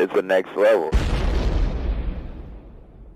it's the next level.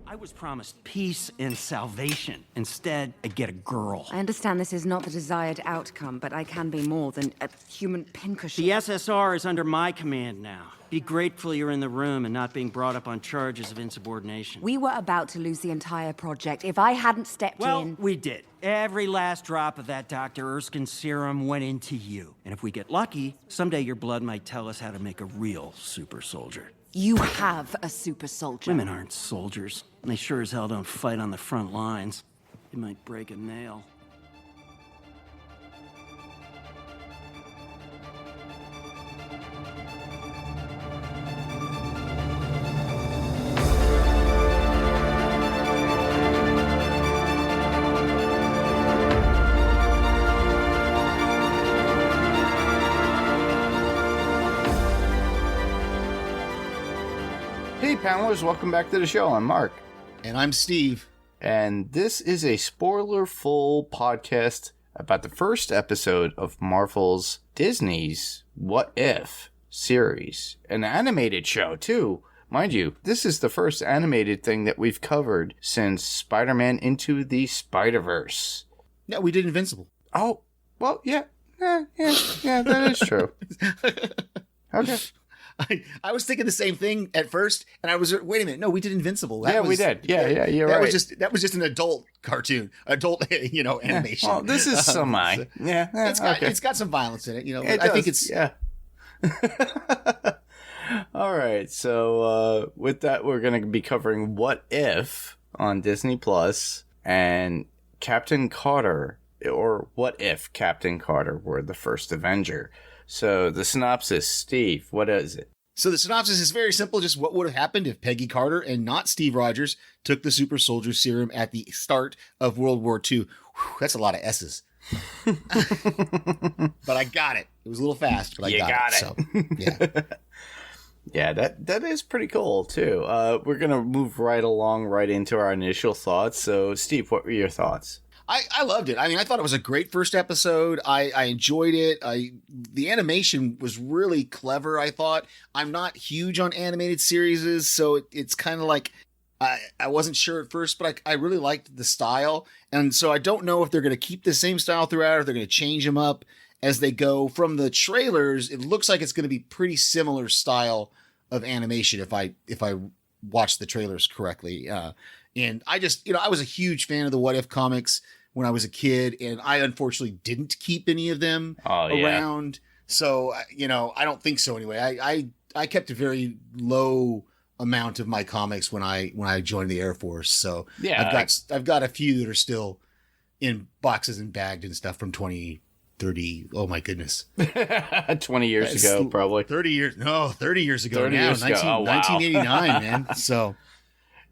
I was promised peace and salvation. Instead, I get a girl. I understand this is not the desired outcome, but I can be more than a human pincushion. The SSR is under my command now. Be grateful you're in the room and not being brought up on charges of insubordination. We were about to lose the entire project. If I hadn't stepped in... Well, we did. Every last drop of that Dr. Erskine serum went into you. And if we get lucky, someday your blood might tell us how to make a real super soldier. You have a super soldier. Women aren't soldiers. And they sure as hell don't fight on the front lines. They might break a nail. Hey, panelists, welcome back to the show. I'm Mark. And I'm Steve. And this is a spoiler-full podcast about the first episode of Marvel's Disney's What If series. An animated show, too. Mind you, this is the first animated thing that we've covered since Spider-Man Into the Spider-Verse. Yeah, we did Invincible. Oh, well, yeah, that is true. Okay. I was thinking the same thing at first, and I was, wait a minute, no, we did Invincible. We did. Yeah, you're right. That was just an adult cartoon, animation. Well, this is semi. It's got some violence in it. I think it's All right, so with that, we're going to be covering What If on Disney Plus and Captain Carter, or What If Captain Carter were the first Avenger. So the synopsis, Steve, what is it? So the synopsis is very simple. Just what would have happened if Peggy Carter and not Steve Rogers took the super soldier serum at the start of World War II. Whew, that's a lot of S's. But I got it. It was a little fast, but I got it. So, yeah. Yeah, that is pretty cool, too. We're going to move right into our initial thoughts. So, Steve, what were your thoughts? I loved it. I mean, I thought it was a great first episode. I enjoyed it. The animation was really clever, I thought. I'm not huge on animated series, so it's kind of like I wasn't sure at first, but I really liked the style. And so I don't know if they're going to keep the same style throughout or if they're going to change them up as they go. From the trailers, it looks like it's going to be pretty similar style of animation if I watch the trailers correctly. And I just, I was a huge fan of the What If comics when I was a kid, and I unfortunately didn't keep any of them around. So, I don't think so anyway. I kept a very low amount of my comics when I joined the Air Force. So yeah, I've got a few that are still in boxes and bagged and stuff from 30, oh my goodness. 20 years ago, probably. 30 years ago 30 now. Years ago. Oh, wow. 1989, man. So...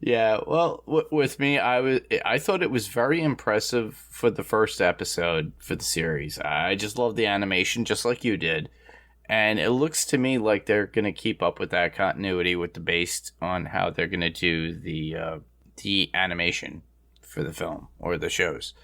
Yeah, well, with me, I thought it was very impressive for the first episode for the series. I just love the animation, just like you did. And it looks to me like they're going to keep up with that continuity based on how they're going to do the animation for the film or the shows.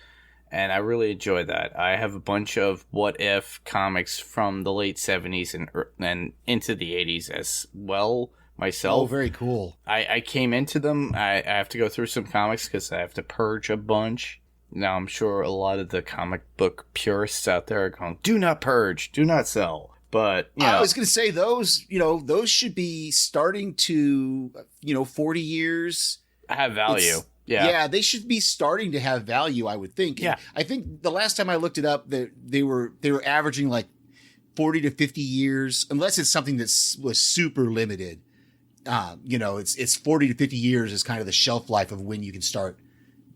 And I really enjoy that. I have a bunch of What If comics from the late 70s and into the 80s as well myself. Oh, very cool. I came into them. I have to go through some comics because I have to purge a bunch. Now, I'm sure a lot of the comic book purists out there are going, do not purge, do not sell. But, I was going to say those should be starting to, 40 years. Have value. Yeah, they should be starting to have value, I would think. Yeah. I think the last time I looked it up, they were averaging like 40 to 50 years, unless it's something that was super limited. It's 40 to 50 years is kind of the shelf life of when you can start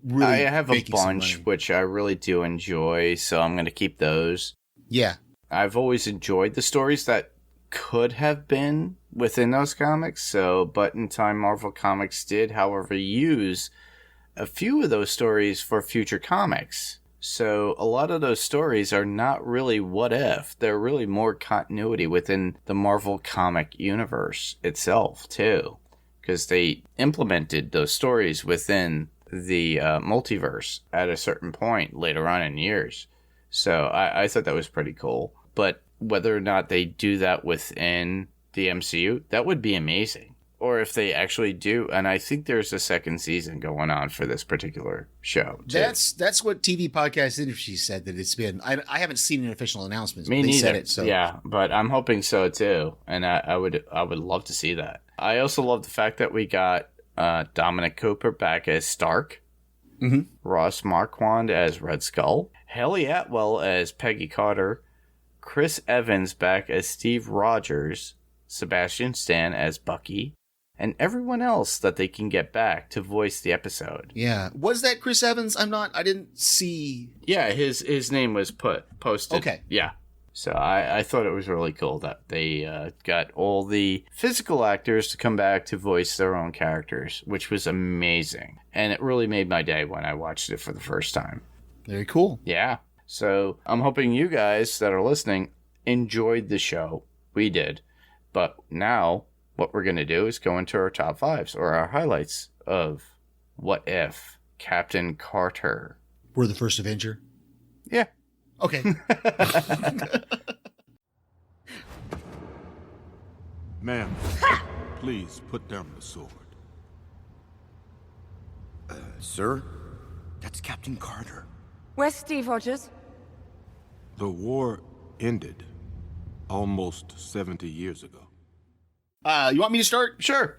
really I have a bunch, which I really do enjoy, so I'm going to keep those. Yeah. I've always enjoyed the stories that could have been within those comics, but in time Marvel Comics did, however, use a few of those stories for future comics. So a lot of those stories are not really what if. They're really more continuity within the Marvel comic universe itself, too. Because they implemented those stories within the multiverse at a certain point later on in years. So I thought that was pretty cool. But whether or not they do that within the MCU, that would be amazing. Or if they actually do, and I think there's a second season going on for this particular show, too. That's what TV podcast industry said that it's been. I haven't seen an official announcement. Me they neither. Said it, so. Yeah, but I'm hoping so too, and I would love to see that. I also love the fact that we got Dominic Cooper back as Stark, Ross Marquand as Red Skull, Haley Atwell as Peggy Carter, Chris Evans back as Steve Rogers, Sebastian Stan as Bucky, and everyone else that they can get back to voice the episode. Yeah. Was that Chris Evans? I didn't see. Yeah, his name was posted. Okay. Yeah. So I thought it was really cool that they got all the physical actors to come back to voice their own characters, which was amazing. And it really made my day when I watched it for the first time. Very cool. Yeah. So I'm hoping you guys that are listening enjoyed the show. We did. But now what we're going to do is go into our top fives or our highlights of What If Captain Carter. We're the first Avenger? Yeah. Okay. Ma'am, please put down the sword. Sir? That's Captain Carter. Where's Steve Rogers? The war ended almost 70 years ago. You want me to start? Sure.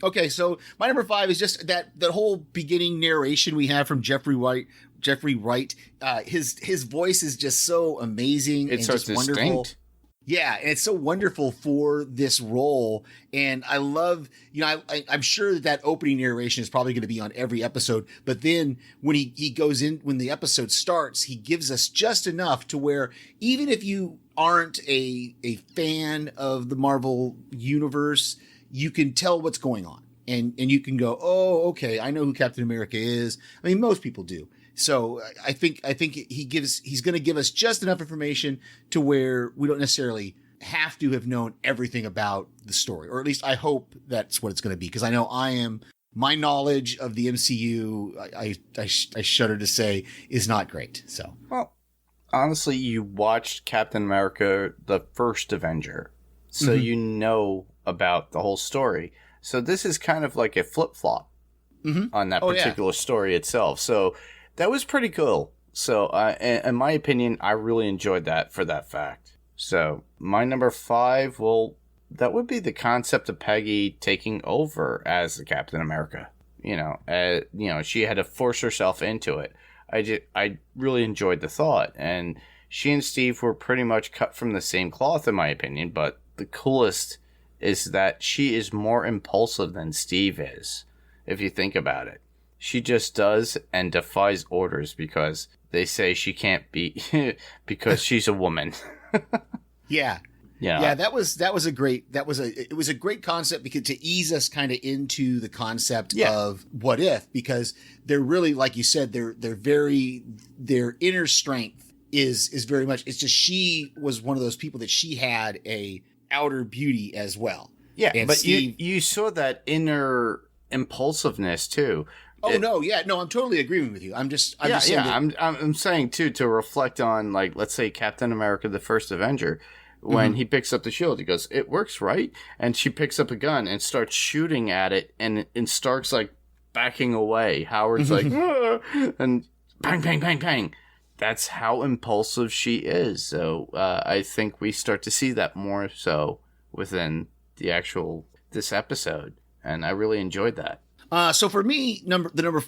Okay, so my number 5 is just that whole beginning narration we have from Jeffrey Wright. His voice is just so amazing It's and so just wonderful. distinct. Yeah, and it's so wonderful for this role. And I love, I'm sure that opening narration is probably going to be on every episode. But then when he goes in, when the episode starts, he gives us just enough to where even if you aren't a fan of the Marvel universe, you can tell what's going on. And you can go, oh, okay, I know who Captain America is. I mean, most people do. So I think he's going to give us just enough information to where we don't necessarily have to have known everything about the story, or at least I hope that's what it's going to be. Because I know my knowledge of the MCU, I shudder to say, is not great. So, Well, honestly, you watched Captain America, the first Avenger, so you know about the whole story. So this is kind of like a flip-flop on that particular story itself. So that was pretty cool. So in my opinion, I really enjoyed that for that fact. So my number 5, well, that would be the concept of Peggy taking over as the Captain America. She had to force herself into it. I really enjoyed the thought. And she and Steve were pretty much cut from the same cloth, in my opinion. But the coolest is that she is more impulsive than Steve is, if you think about it. She just does and defies orders because they say she can't be because she's a woman. yeah. Yeah. Yeah, it was a great concept because to ease us kind of into the concept of what if, because they're really, like you said, their inner strength is very much, it's just she was one of those people that she had a outer beauty as well. Yeah, and but Steve, you saw that inner impulsiveness too. I'm totally agreeing with you. I'm just saying I'm saying too, to reflect on, like, let's say Captain America, the first Avenger, when he picks up the shield, he goes, "It works, right?" And she picks up a gun and starts shooting at it, and Stark's like backing away. Howard's like, "Ah," and bang, bang, bang, bang. That's how impulsive she is. So I think we start to see that more so within this episode, and I really enjoyed that. So for me,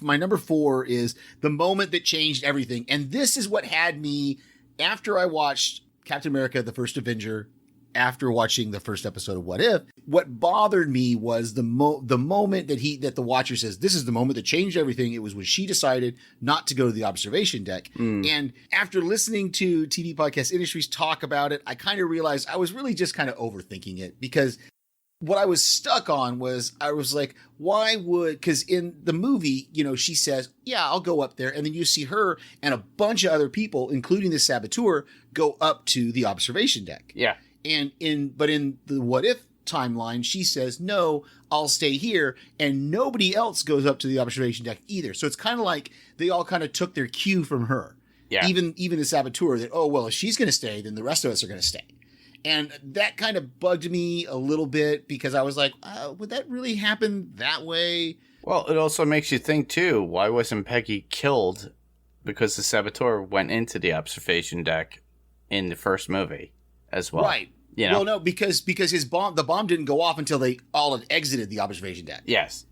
my number 4 is the moment that changed everything. And this is what had me, after I watched Captain America, the First Avenger, after watching the first episode of What If, what bothered me was the moment that the Watcher says, this is the moment that changed everything. It was when she decided not to go to the observation deck. And after listening to TV Podcast Industries talk about it, I kind of realized I was really just kind of overthinking it, because what I was stuck on was, I was like, because in the movie, she says, yeah, I'll go up there. And then you see her and a bunch of other people, including the saboteur, go up to the observation deck. Yeah. But in the What If timeline, she says, no, I'll stay here. And nobody else goes up to the observation deck either. So it's kind of like they all kind of took their cue from her. Yeah. Even the saboteur, that, oh, well, if she's going to stay, then the rest of us are going to stay. And that kind of bugged me a little bit because I was like, would that really happen that way? Well, it also makes you think, too, why wasn't Peggy killed? Because the saboteur went into the observation deck in the first movie as well. Right. You know? Well, no, because the bomb didn't go off until they all had exited the observation deck. Yes.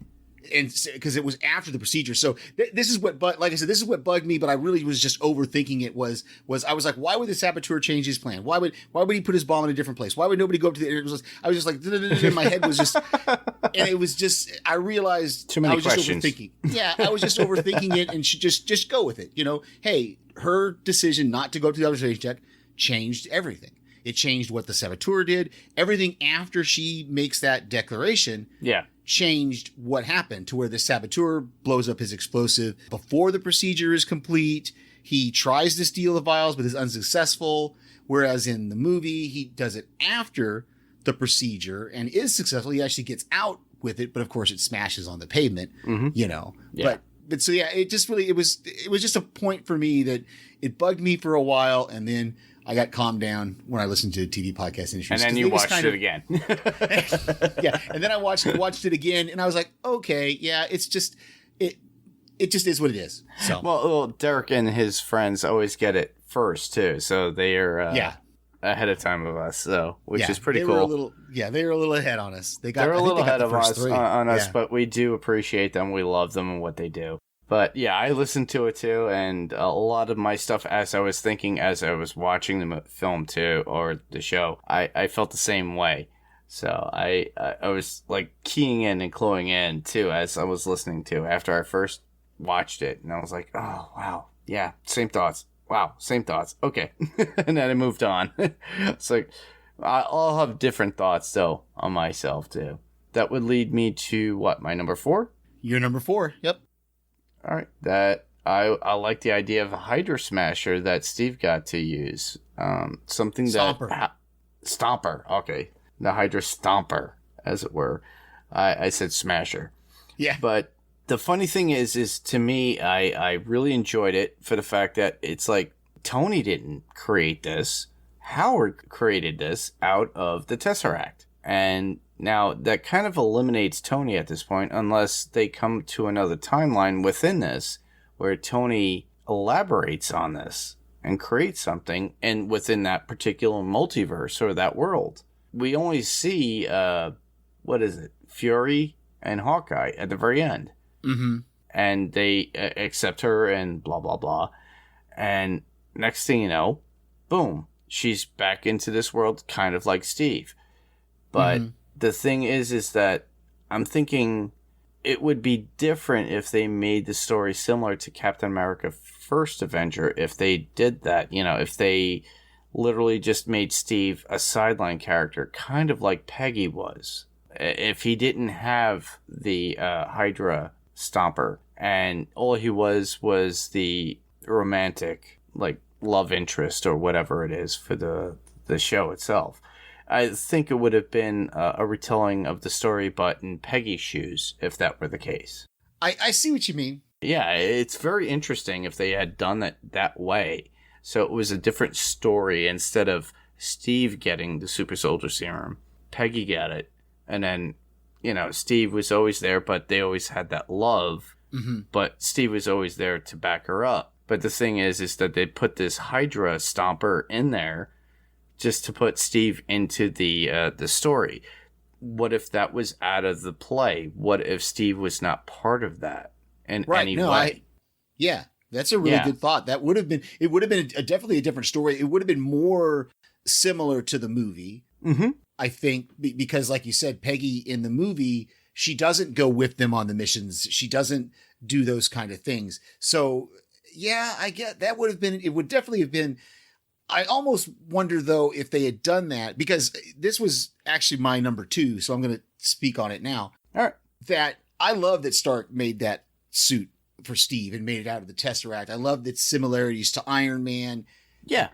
And because it was after the procedure. So this is what, like I said, this is what bugged me, but I really was just overthinking it was I was like, why would the saboteur change his plan? Why would he put his bomb in a different place? Why would nobody go up to the, I was just like, my head was just, and it was just, I realized too many I was questions. just overthinking. Yeah. I was just overthinking it and should just go with it. You know, hey, her decision not to go to the observation deck changed everything. It changed what the saboteur did. Everything after she makes that declaration. Yeah. Changed what happened to where the saboteur blows up his explosive before the procedure is complete. He tries to steal the vials, but is unsuccessful. Whereas in the movie, he does it after the procedure and is successful. He actually gets out with it, but of course it smashes on the pavement, you know, Yeah. but so yeah, it just really, it was just a point for me that it bugged me for a while. And then I got calmed down when I listened to TV podcast industry. And then you watched it again. Yeah. And then I watched it again and I was like, okay, yeah, it's just, it just is what it is. So, well, Derek and his friends always get it first too. So they are ahead of time of us. So, which is pretty cool. They were a little ahead on us. They're a little ahead of us on us, Yeah. but we do appreciate them. We love them and what they do. But yeah, I listened to it too, and a lot of my stuff as I was thinking, as I was watching the film too, or the show, I felt the same way. So I was like keying in and cluing in too as I was listening to after I first watched it, and I was like, oh wow, yeah, same thoughts. Wow, same thoughts. Okay, and then I moved on. It's like I'll have different thoughts though on myself too. That would lead me to what, my number 4? You're number 4. Yep. All right, that I like the idea of a Hydra Smasher that Steve got to use. Something Stomper. that Stomper. Okay, the Hydra Stomper, as it were. I said Smasher. Yeah. But the funny thing is to me, I really enjoyed it for the fact that it's like Tony didn't create this. Howard created this out of the Tesseract, and now, that kind of eliminates Tony at this point, unless they come to another timeline within this, where Tony elaborates on this and creates something, and within that particular multiverse or that world. We only see, Fury and Hawkeye at the very end. Mm-hmm. And they accept her and blah, blah, blah. And next thing you know, boom, she's back into this world, kind of like Steve. But... The thing is that I'm thinking it would be different if they made the story similar to Captain America First Avenger, if they did that, you know, if they literally just made Steve a sideline character, kind of like Peggy was. If he didn't have the Hydra Stomper, and all he was the romantic, like, love interest or whatever it is for the show itself. I think it would have been a retelling of the story, but in Peggy's shoes, if that were the case. I see what you mean. Yeah, it's very interesting if they had done it that way. So it was a different story instead of Steve getting the super soldier serum. Peggy got it. And then, you know, Steve was always there, but they always had that love. Mm-hmm. But Steve was always there to back her up. But the thing is that they put this Hydra Stomper in there just to put Steve into the story. What if that was out of the play? What if Steve was not part of that in any way? Yeah, that's a really good thought. It would have been definitely a different story. It would have been more similar to the movie. Mm-hmm. I think, because like you said, Peggy in the movie, she doesn't go with them on the missions. She doesn't do those kind of things. So yeah, I get it would definitely have been. I almost wonder, though, if they had done that, because this was actually my number 2, so I'm going to speak on it now. All right. That I love that Stark made that suit for Steve and made it out of the Tesseract. I love its similarities to Iron Man. Yeah.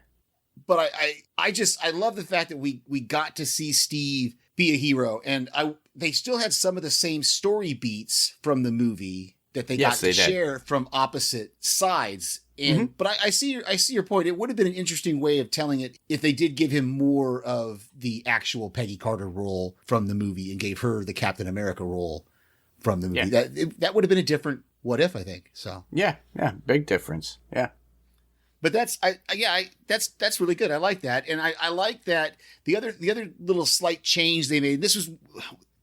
But I love the fact that we got to see Steve be a hero, and they still had some of the same story beats from the movie that they got to share from opposite sides And but I see your point. It would have been an interesting way of telling it if they did give him more of the actual Peggy Carter role from the movie and gave her the Captain America role from the movie. Yeah. That would have been a different what if, I think. So yeah, big difference. Yeah. But that's really good. I like that, and I like that the other little slight change they made. This was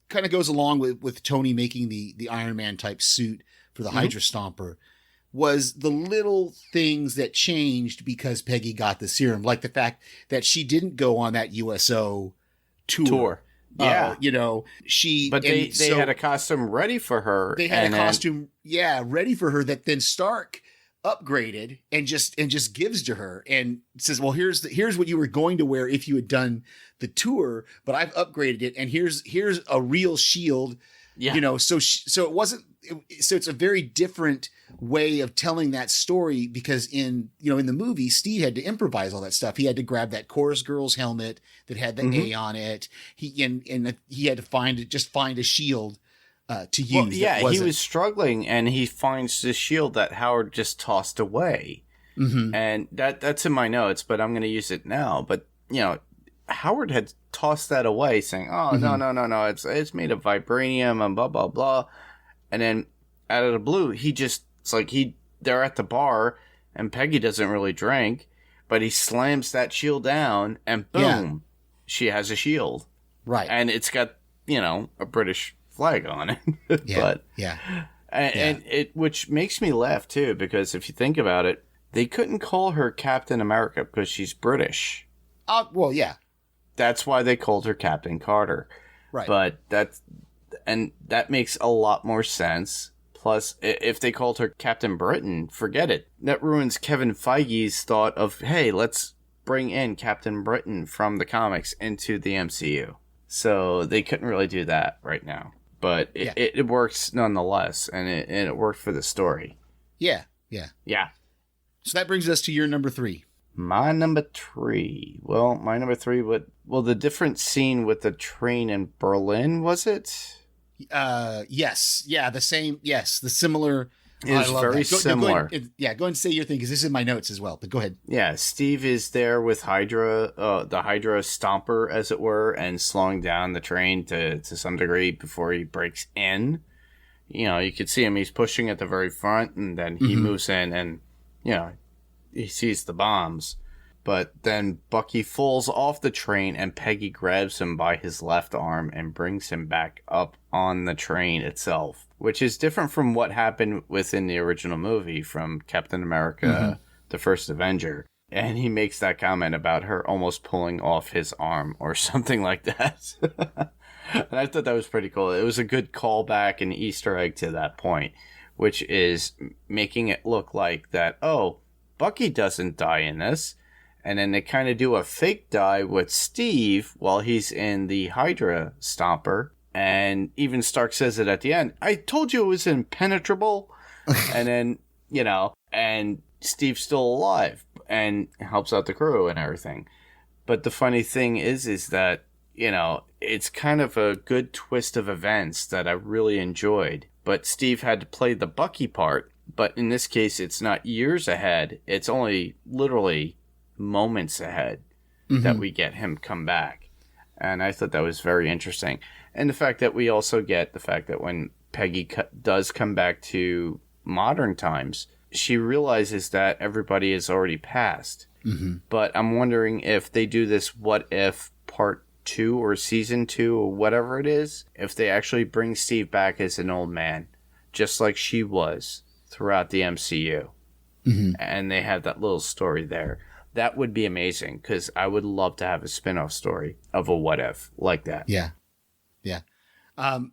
kind of goes along with Tony making the Iron Man type suit for the Hydra Stomper. Was the little things that changed because Peggy got the serum, like the fact that she didn't go on that USO tour. Yeah, But they had a costume ready for her. They had a costume, ready for her that then Stark upgraded and just gives to her and says, well, here's what you were going to wear if you had done the tour, but I've upgraded it, and here's a real shield. So it wasn't. So it's a very different way of telling that story, because in the movie, Steve had to improvise all that stuff. He had to grab that chorus girl's helmet that had the A on it. He had to find a shield to use. Well, yeah, he was struggling, and he finds this shield that Howard just tossed away. And that's in my notes, but I'm going to use it now. But Howard had tossed that away, saying, "Oh, no, it's made of vibranium and blah blah blah." And then out of the blue, they're at the bar, and Peggy doesn't really drink, but he slams that shield down, and boom, she has a shield. Right. And it's got, a British flag on it. And it, which makes me laugh too, because if you think about it, they couldn't call her Captain America because she's British. Well, yeah. That's why they called her Captain Carter. Right. But that makes a lot more sense. Plus, if they called her Captain Britain, forget it. That ruins Kevin Feige's thought of, hey, let's bring in Captain Britain from the comics into the MCU. So they couldn't really do that right now. But it works nonetheless, and it worked for the story. Yeah. So that brings us to your number 3. My number 3. Well, the different scene with the train in Berlin, was it? Yes. Yeah, the same. Yes, the similar. It was very similar. Go ahead and say your thing, because this is in my notes as well, but go ahead. Yeah, Steve is there with Hydra, the Hydra Stomper, as it were, and slowing down the train to some degree before he breaks in. You could see him, he's pushing at the very front, and then he moves in, and, he sees the bombs. But then Bucky falls off the train, and Peggy grabs him by his left arm and brings him back up on the train itself, which is different from what happened within the original movie from Captain America, the First Avenger. And he makes that comment about her almost pulling off his arm or something like that. And I thought that was pretty cool. It was a good callback and Easter egg to that point, which is making it look like that, oh, Bucky doesn't die in this. And then they kind of do a fake die with Steve while he's in the Hydra Stomper. And even Stark says it at the end. I told you it was impenetrable. And then, and Steve's still alive and helps out the crew and everything. But the funny thing is that, it's kind of a good twist of events that I really enjoyed. But Steve had to play the Bucky part. But in this case, it's not years ahead. It's only literally moments ahead that we get him come back. And I thought that was very interesting. And the fact that we also get the fact that when Peggy does come back to modern times, she realizes that everybody is already passed. But I'm wondering if they do this what if part 2 or season 2 or whatever it is, if they actually bring Steve back as an old man, just like she was throughout the MCU. And they have that little story there. That would be amazing, because I would love to have a spin-off story of a what if like that. Yeah.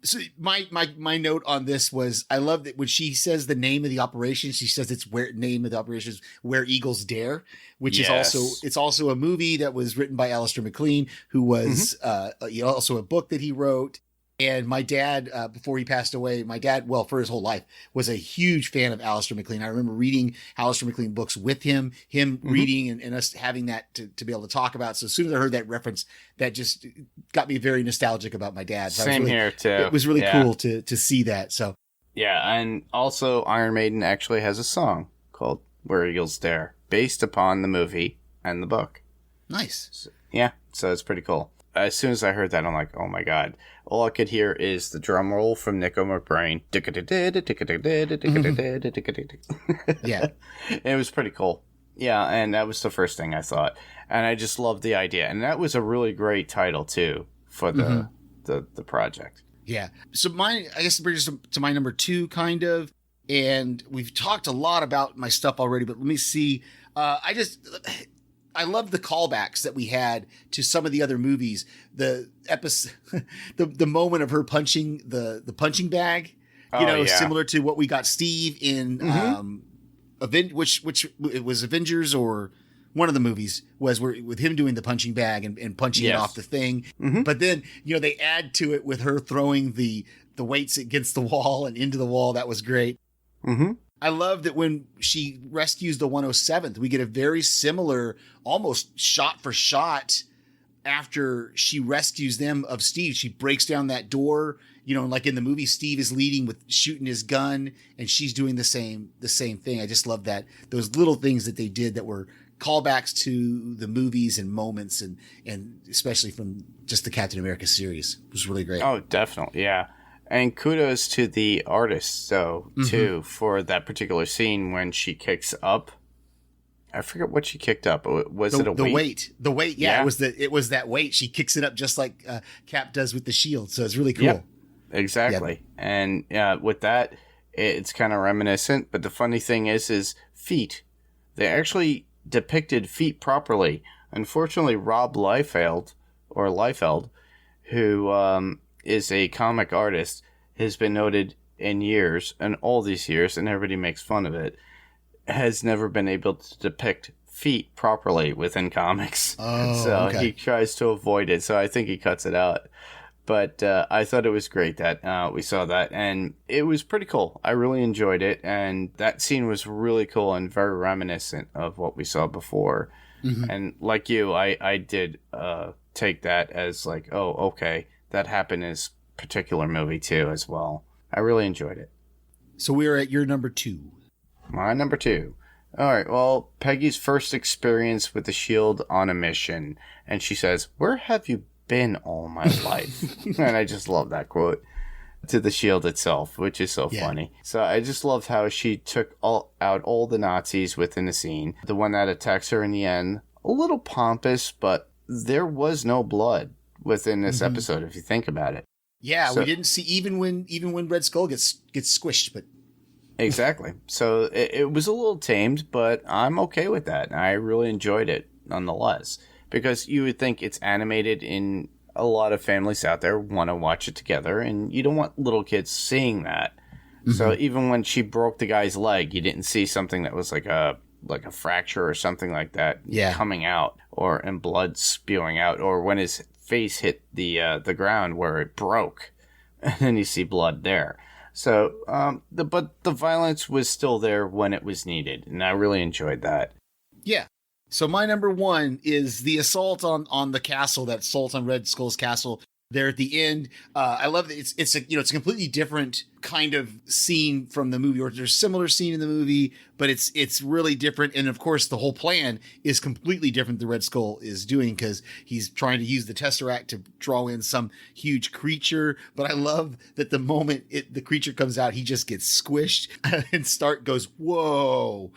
So my note on this was, I love that when she says the name of the operation, she says name of the operation is Where Eagles Dare, which is also a movie that was written by Alistair MacLean, who was also a book that he wrote. And my dad, before he passed away, for his whole life, was a huge fan of Alistair MacLean. I remember reading Alistair MacLean books with him reading and us having that to be able to talk about. So as soon as I heard that reference, that just got me very nostalgic about my dad. So Same here, too. It was really cool to see that. So yeah, and also Iron Maiden actually has a song called Where Eagles Dare, based upon the movie and the book. Nice. Yeah, so it's pretty cool. As soon as I heard that, I'm like, oh my god. All I could hear is the drum roll from Nico McBrain. Yeah. It was pretty cool. Yeah, and that was the first thing I thought. And I just loved the idea. And that was a really great title, too, for the project. Yeah. So I guess it brings us to my number 2, kind of. And we've talked a lot about my stuff already, but let me see. I love the callbacks that we had to some of the other movies. The episode, the moment of her punching the punching bag, similar to what we got Steve in, which it was Avengers or one of the movies was with him doing the punching bag and punching it off the thing. But then, they add to it with her throwing the weights against the wall and into the wall. That was great. I love that when she rescues the 107th, we get a very similar, almost shot for shot after she rescues them of Steve. She breaks down that door, like in the movie, Steve is leading with shooting his gun and she's doing the same thing. I just love that. Those little things that they did that were callbacks to the movies and moments and especially from just the Captain America series. It was really great. Oh, definitely. Yeah. And kudos to the artist, though, too, for that particular scene when she kicks up. I forget what she kicked up. Was it a weight? The weight. The weight, yeah. It was that weight. She kicks it up just like Cap does with the shield. So it's really cool. Yep, exactly. Yep. And with that, it's kind of reminiscent. But the funny thing is feet. They actually depicted feet properly. Unfortunately, Rob Liefeld, who is a comic artist, has been noted in years, and all these years, and everybody makes fun of it, has never been able to depict feet properly within comics. Oh, so okay. He tries to avoid it, so I think he cuts it out. But I thought it was great that we saw that, and it was pretty cool. I really enjoyed it, and that scene was really cool and very reminiscent of what we saw before. And like you, I did take that as like, oh, okay, that happened in this particular movie too as well. I really enjoyed it. So we're at your number 2. My number 2. All right, well, Peggy's first experience with the Shield on a mission, and she says, "Where have you been all my life?" And I just love that quote to the Shield itself, which is so funny. So I just loved how she took out all the Nazis within the scene. The one that attacks her in the end, a little pompous, but there was no blood within this episode, if you think about it. Yeah, so, we didn't see even when Red Skull gets squished, but exactly. So it was a little tamed, but I'm okay with that. I really enjoyed it nonetheless, because you would think it's animated, in a lot of families out there want to watch it together, and you don't want little kids seeing that. So even when she broke the guy's leg, you didn't see something that was like a fracture or something like that coming out, or and blood spewing out, or when his face hit the ground where it broke, and then you see blood there. So, but the violence was still there when it was needed, and I really enjoyed that. Yeah. So my number 1 is the assault on the castle, that assault on Red Skull's castle there at the end. I love that it's a completely different kind of scene from the movie, or there's a similar scene in the movie, but it's really different. And of course, the whole plan is completely different than Red Skull is doing, because he's trying to use the Tesseract to draw in some huge creature. But I love that the moment the creature comes out, he just gets squished and Stark goes, "Whoa,"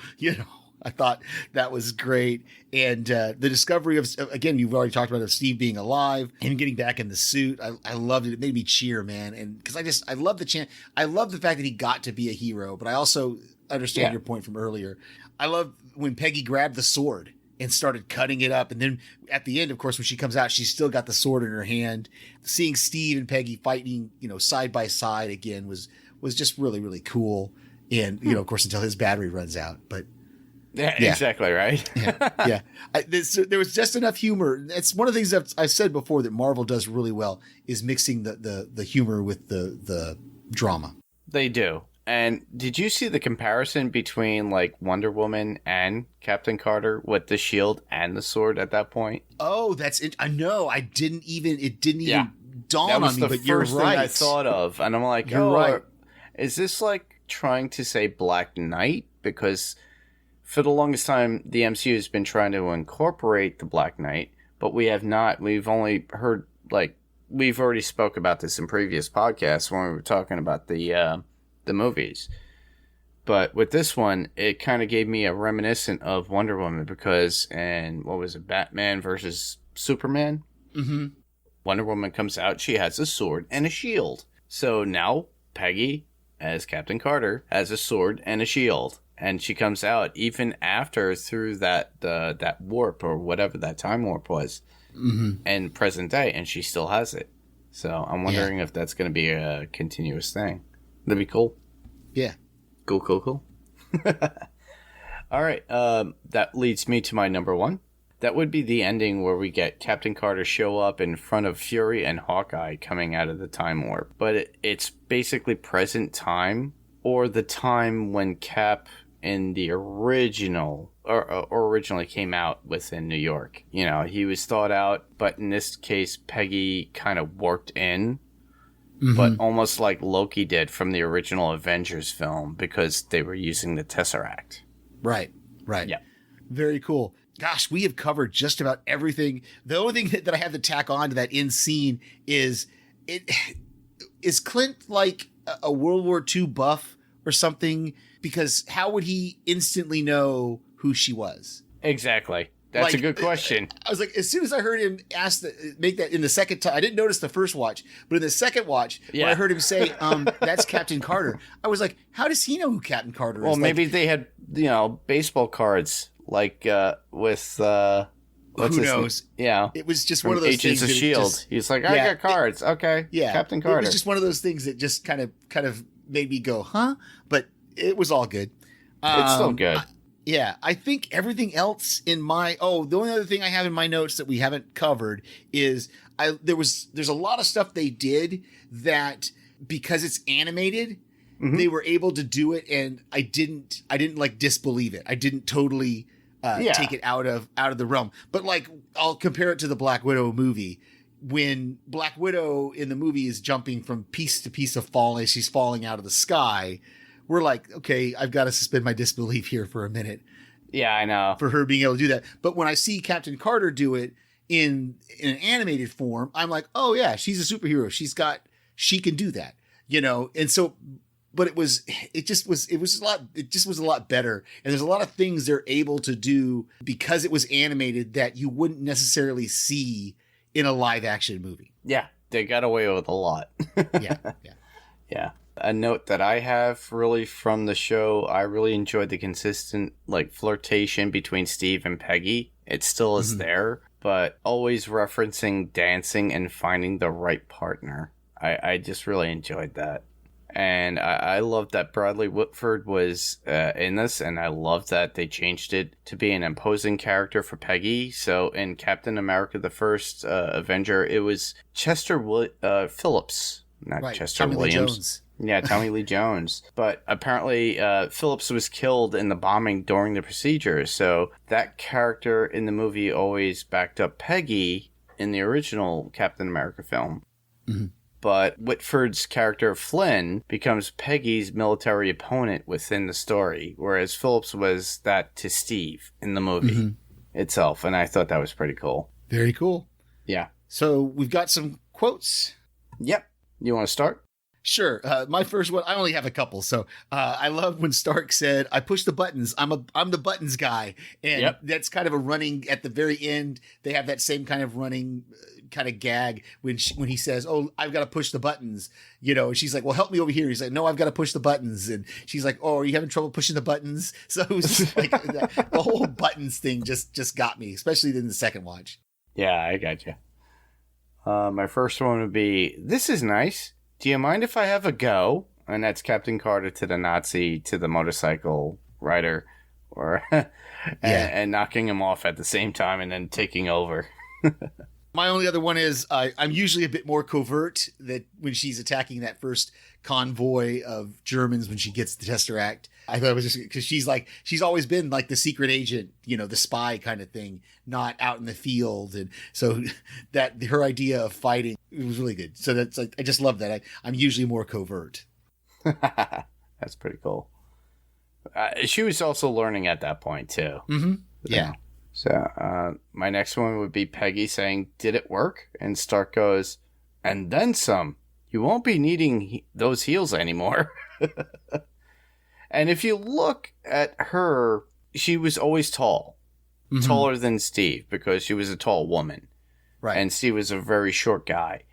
I thought that was great. And the discovery of, again, you've already talked about, of Steve being alive and getting back in the suit. I loved it. It made me cheer, man. And because I love the chance. I love the fact that he got to be a hero, but I also understand your point from earlier. I love when Peggy grabbed the sword and started cutting it up. And then at the end, of course, when she comes out, she's still got the sword in her hand. Seeing Steve and Peggy fighting, side by side again was just really, really cool. And, of course, until his battery runs out. But yeah, exactly right. yeah. There was just enough humor. It's one of the things that I've said before that Marvel does really well, is mixing the humor with the drama. They do. And did you see the comparison between like Wonder Woman and Captain Carter with the shield and the sword at that point? Oh, that's it. I know. It didn't even dawn on me, but you're right. That was the first thing I thought of. And I'm like, you're right. Is this like trying to say Black Knight? Because for the longest time, the MCU has been trying to incorporate the Black Knight, but we have not. We've only heard, like, we've already spoke about this in previous podcasts when we were talking about the movies. But with this one, it kind of gave me a reminiscent of Wonder Woman because, and what was it, Batman versus Superman? Mm-hmm. Wonder Woman comes out, she has a sword and a shield. So now Peggy, as Captain Carter, has a sword and a shield. And she comes out even after through that warp or whatever that time warp was, and present day, and she still has it. So I'm wondering if that's going to be a continuous thing. That'd be cool. Yeah. Cool. All right. That leads me to my number one. That would be the ending where we get Captain Carter show up in front of Fury and Hawkeye coming out of the time warp. But it's basically present time, or the time when Cap in the original or originally came out within New York. You know, he was thought out, but in this case, Peggy kind of warped in. But almost like Loki did from the original Avengers film because they were using the Tesseract. Right. Yeah. Very cool. Gosh, we have covered just about everything. The only thing that I have to tack on to that end scene is Clint like a World War II buff or something? Because how would he instantly know who she was? Exactly. That's a good question. I was like, as soon as I heard him make that in the second time, I didn't notice the first watch, but in the second watch, when I heard him say, that's Captain Carter, I was like, how does he know who Captain Carter is? Well, maybe they had, baseball cards, like with, who knows? Yeah. It was just one of those Agents things. of S.H.I.E.L.D. He's like, I got cards. Okay. Yeah. Captain Carter. It was just one of those things that just kind of made me go, huh? But it was all good. It's still good. I think everything else in the only other thing I have in my notes that we haven't covered is there's a lot of stuff they did that because it's animated, they were able to do it, and I didn't like disbelieve it. I didn't totally take it out of the realm. But like, I'll compare it to the Black Widow movie. When Black Widow in the movie is jumping from piece to piece of falling, she's falling out of the sky. We're like, okay, I've got to suspend my disbelief here for a minute. Yeah, I know. For her being able to do that. But when I see Captain Carter do it in an animated form, I'm like, oh yeah, she's a superhero. She can do that, And so, but it just was a lot better. And there's a lot of things they're able to do because it was animated that you wouldn't necessarily see in a live action movie. Yeah, they got away with a lot. Yeah. A note that I have really from the show, I really enjoyed the consistent flirtation between Steve and Peggy. It still is there, but always referencing dancing and finding the right partner. I just really enjoyed that. And I love that Bradley Whitford was in this, and I love that they changed it to be an imposing character for Peggy. So in Captain America, the first Avenger, it was Chester Phillips, not Chester Tommy Williams. Lee Jones. Yeah, Tommy Lee Jones. But apparently Phillips was killed in the bombing during the procedure. So that character in the movie always backed up Peggy in the original Captain America film. But Whitford's character Flynn becomes Peggy's military opponent within the story, whereas Phillips was that to Steve in the movie itself. And I thought that was pretty cool. Very cool. Yeah. So we've got some quotes. Yep. You want to start? Sure. My first one, I only have a couple. So I love when Stark said, I push the buttons. I'm the buttons guy. And that's kind of a running at the very end. They have that same kind of running kind of gag when he says, oh, I've got to push the buttons, and she's like, well, help me over here. He's like, no, I've got to push the buttons. And she's like, oh, are you having trouble pushing the buttons? So it was just like the whole buttons thing just got me, especially in the second watch. Yeah, I got you. My first one would be, this is nice. Do you mind if I have a go? And that's Captain Carter to the Nazi, to the motorcycle rider, and knocking him off at the same time and then taking over. My only other one is I'm usually a bit more covert that when she's attacking that first convoy of Germans when she gets the Tesseract. I thought it was just because she's always been like the secret agent, the spy kind of thing, not out in the field. And so that her idea of fighting, it was really good. So that's I just love that. I'm usually more covert. That's pretty cool. She was also learning at that point, too. Mm-hmm. Yeah. So my next one would be Peggy saying, "Did it work?" And Stark goes, "And then some. You won't be needing those heels anymore." And if you look at her, she was always tall. Mm-hmm. Taller than Steve, because she was a tall woman. Right. And Steve was a very short guy.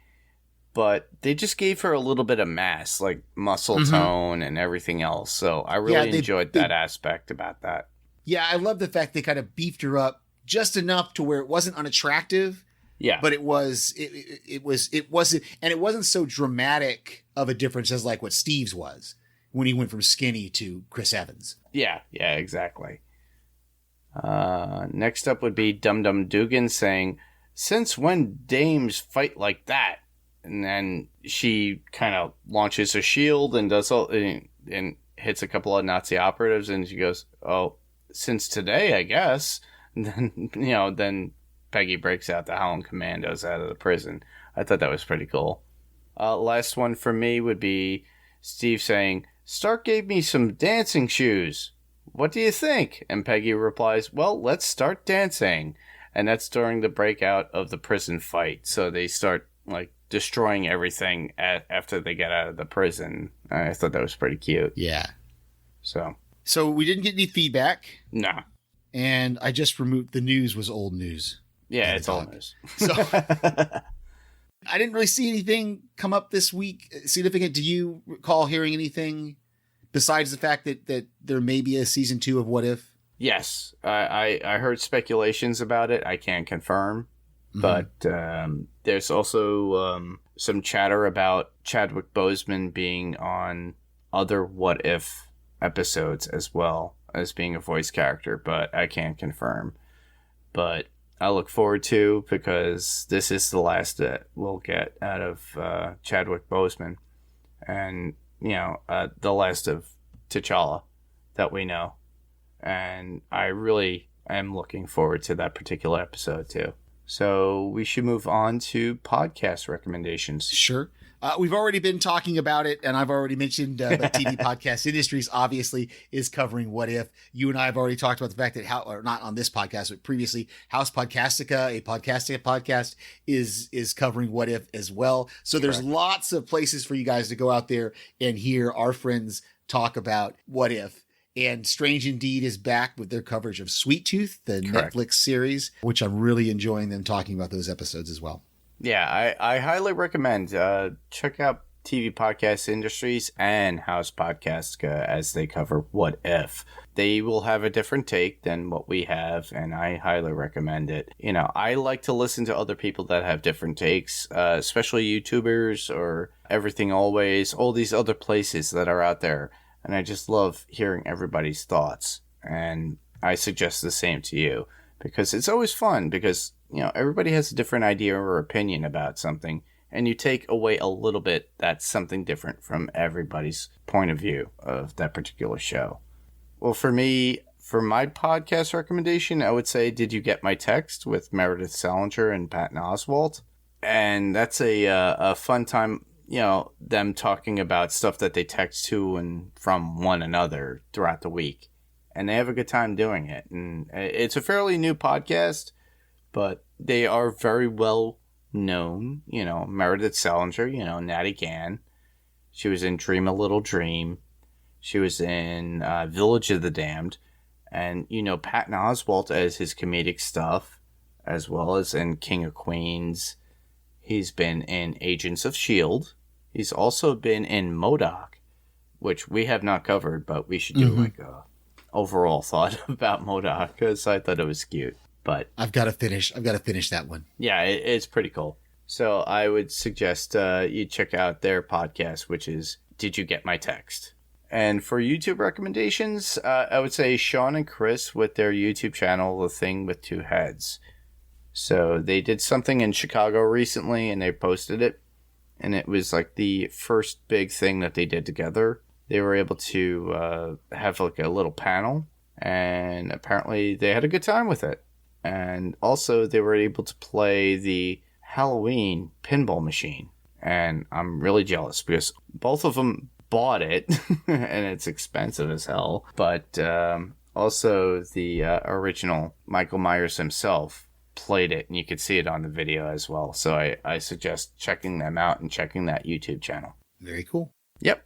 But they just gave her a little bit of mass, like muscle tone and everything else. So I really enjoyed that aspect about that. Yeah, I love the fact they kind of beefed her up just enough to where it wasn't unattractive. Yeah. But it wasn't so dramatic of a difference as like what Steve's was when he went from skinny to Chris Evans. Yeah, exactly. Next up would be Dum Dum Dugan saying, "Since when dames fight like that?" And then she kind of launches a shield and does all and hits a couple of Nazi operatives, and she goes, "Oh, since today, I guess." And then then Peggy breaks out the Howling Commandos out of the prison. I thought that was pretty cool. Last one for me would be Steve saying, "Stark gave me some dancing shoes. What do you think?" And Peggy replies, "Well, let's start dancing." And that's during the breakout of the prison fight. So they start like destroying everything after they get out of the prison. I thought that was pretty cute. Yeah. So we didn't get any feedback. No. And I just removed the news was old news. Yeah, it's old news. So I didn't really see anything come up this week significant. Do you recall hearing anything besides the fact that there may be a season 2 of What If? Yes. I heard speculations about it. I can't confirm. But there's also some chatter about Chadwick Boseman being on other What If episodes as well as being a voice character, but I can't confirm. But I look forward to, because this is the last that we'll get out of Chadwick Boseman, and the last of T'Challa that we know, and I really am looking forward to that particular episode too. So we should move on to podcast recommendations. Sure. We've already been talking about it, and I've already mentioned but TV Podcast Industries obviously is covering What If. You and I have already talked about the fact that not on this podcast, but previously, House Podcastica, a Podcastica podcast, is covering What If as well. So there's lots of places for you guys to go out there and hear our friends talk about What If. And Strange Indeed is back with their coverage of Sweet Tooth, the Netflix series, which I'm really enjoying them talking about those episodes as well. Yeah, I highly recommend check out TV Podcast Industries and House Podcastica as they cover What If. They will have a different take than what we have, and I highly recommend it. I like to listen to other people that have different takes, especially YouTubers or Everything Always, all these other places that are out there. And I just love hearing everybody's thoughts. And I suggest the same to you, because it's always fun, because everybody has a different idea or opinion about something, and you take away a little bit that's something different from everybody's point of view of that particular show. Well, for me, for my podcast recommendation, I would say Did You Get My Text with Meredith Salinger and Patton Oswalt. And that's a fun time, them talking about stuff that they text to and from one another throughout the week. And they have a good time doing it. And it's a fairly new podcast, but they are very well known. Meredith Salinger, Natty Gann. She was in Dream a Little Dream. She was in Village of the Damned. And, Patton Oswalt as his comedic stuff, as well as in King of Queens. He's been in Agents of S.H.I.E.L.D. He's also been in MODOK, which we have not covered, but we should do like a overall thought about MODOK, because I thought it was cute. But I've got to finish that one. Yeah, it's pretty cool. So I would suggest you check out their podcast, which is Did You Get My Text? And for YouTube recommendations, I would say Sean and Chris with their YouTube channel, The Thing with Two Heads. So they did something in Chicago recently, and they posted it. And it was like the first big thing that they did together. They were able to have like a little panel, and apparently they had a good time with it. And also they were able to play the Halloween pinball machine. And I'm really jealous, because both of them bought it, and it's expensive as hell. But also the original Michael Myers himself played it, and you could see it on the video as well. So I suggest checking them out and checking that YouTube channel. Very cool. Yep.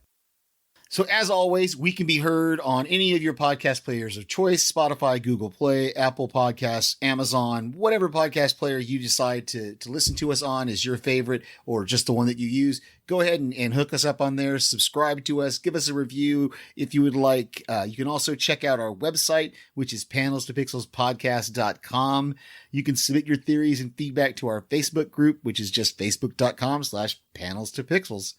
So as always, we can be heard on any of your podcast players of choice: Spotify, Google Play, Apple Podcasts, Amazon, whatever podcast player you decide to listen to us on is your favorite, or just the one that you use. Go ahead and hook us up on there. Subscribe to us. Give us a review if you would like. You can also check out our website, which is panels2pixelspodcast.com. You can submit your theories and feedback to our Facebook group, which is just facebook.com/panels2pixels.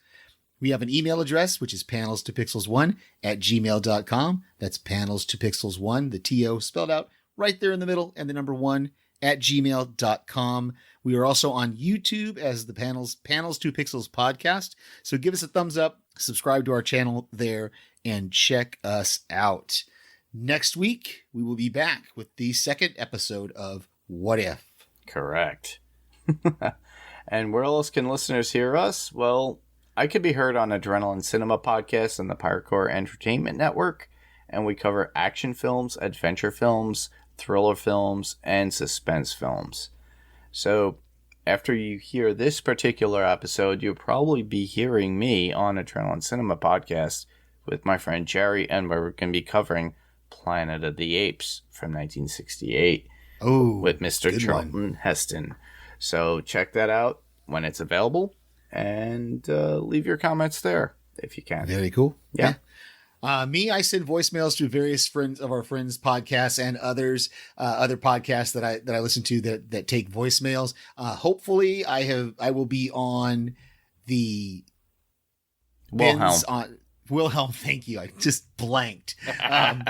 We have an email address, which is panels2pixels1@gmail.com. That's panels2pixels1, the TO spelled out right there in the middle, and the number 1@gmail.com. We are also on YouTube as the Panels 2 Pixels podcast. So give us a thumbs up, subscribe to our channel there, and check us out. Next week, we will be back with the second episode of What If? Correct. And where else can listeners hear us? Well, I could be heard on Adrenaline Cinema Podcast and the Pyrocore Entertainment Network, and we cover action films, adventure films, thriller films, and suspense films. So after you hear this particular episode, you'll probably be hearing me on Adrenaline Cinema Podcast with my friend Jerry, and we're going to be covering Planet of the Apes from 1968 with Mr. Charlton Heston. So check that out when it's available. And leave your comments there if you can. Very cool. Yeah. I send voicemails to various friends of our friends' podcasts and others, other podcasts that I listen to that take voicemails. Hopefully, I will be on the Wilhelm. Thank you. I just blanked. Ben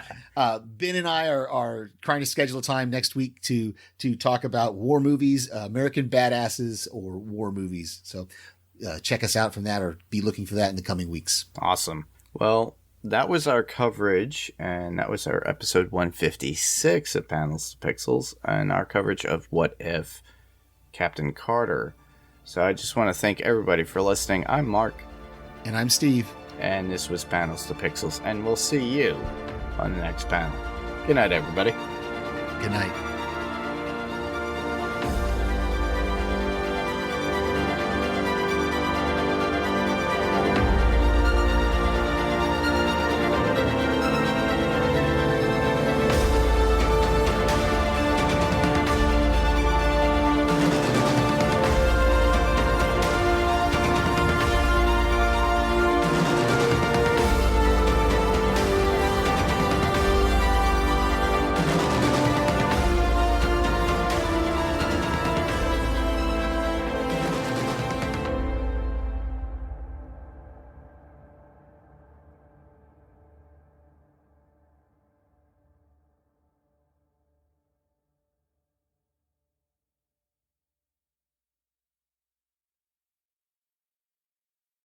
and I are trying to schedule a time next week to talk about war movies, American badasses, or war movies. So. Check us out from that, or be looking for that in the coming weeks. Awesome. Well, that was our coverage, and that was our episode 156 of Panels to Pixels, and our coverage of What If Captain Carter. So I just want to thank everybody for listening. I'm Mark. And I'm Steve. And this was Panels to Pixels, and we'll see you on the next panel. Good night, everybody. Good night.